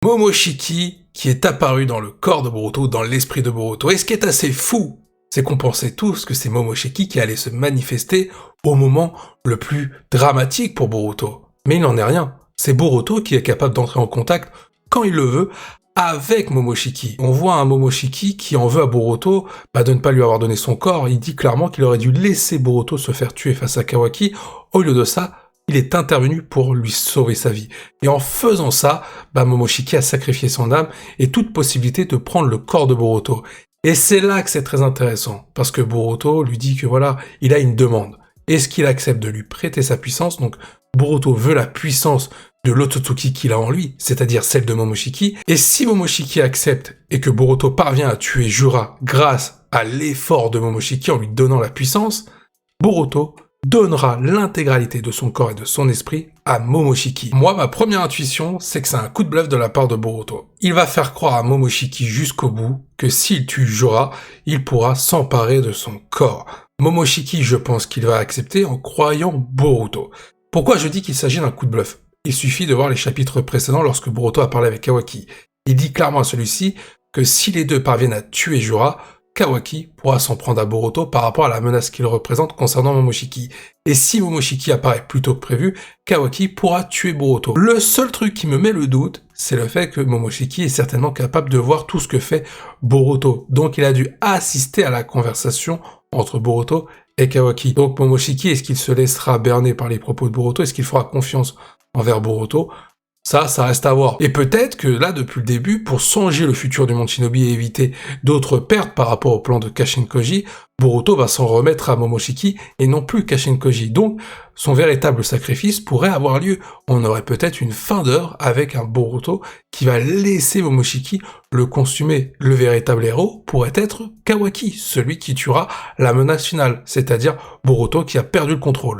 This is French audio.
Momoshiki qui est apparu dans le corps de Boruto, dans l'esprit de Boruto. Et ce qui est assez fou, c'est qu'on pensait tous que c'est Momoshiki qui allait se manifester au moment le plus dramatique pour Boruto. Mais il n'en est rien. C'est Boruto qui est capable d'entrer en contact, quand il le veut, avec Momoshiki. On voit un Momoshiki qui en veut à Boruto de ne pas lui avoir donné son corps. Il dit clairement qu'il aurait dû laisser Boruto se faire tuer face à Kawaki. Au lieu de ça, il est intervenu pour lui sauver sa vie. Et en faisant ça, Momoshiki a sacrifié son âme et toute possibilité de prendre le corps de Boruto. Et c'est là que c'est très intéressant, parce que Boruto lui dit que voilà, il a une demande. Est-ce qu'il accepte de lui prêter sa puissance? Donc Boruto veut la puissance de l'Otsutsuki qu'il a en lui, c'est-à-dire celle de Momoshiki. Et si Momoshiki accepte et que Boruto parvient à tuer Jura grâce à l'effort de Momoshiki en lui donnant la puissance, Boruto donnera l'intégralité de son corps et de son esprit à Momoshiki. Moi, ma première intuition, c'est que c'est un coup de bluff de la part de Boruto. Il va faire croire à Momoshiki jusqu'au bout que s'il tue Jura, il pourra s'emparer de son corps. Momoshiki, je pense qu'il va accepter en croyant Boruto. Pourquoi je dis qu'il s'agit d'un coup de bluff? Il suffit de voir les chapitres précédents lorsque Boruto a parlé avec Kawaki. Il dit clairement à celui-ci que si les deux parviennent à tuer Jura, Kawaki pourra s'en prendre à Boruto par rapport à la menace qu'il représente concernant Momoshiki. Et si Momoshiki apparaît plus tôt que prévu, Kawaki pourra tuer Boruto. Le seul truc qui me met le doute, c'est le fait que Momoshiki est certainement capable de voir tout ce que fait Boruto. Donc il a dû assister à la conversation entre Boruto et Kawaki. Donc Momoshiki, est-ce qu'il se laissera berner par les propos de Boruto? Est-ce qu'il fera confiance envers Boruto? Ça reste à voir. Et peut-être que là, depuis le début, pour songer le futur du monde Shinobi et éviter d'autres pertes par rapport au plan de Kashin Koji, Boruto va s'en remettre à Momoshiki et non plus Kashin Koji. Donc, son véritable sacrifice pourrait avoir lieu. On aurait peut-être une fin d'œuvre avec un Boruto qui va laisser Momoshiki le consumer. Le véritable héros pourrait être Kawaki, celui qui tuera la menace finale, c'est-à-dire Boruto qui a perdu le contrôle.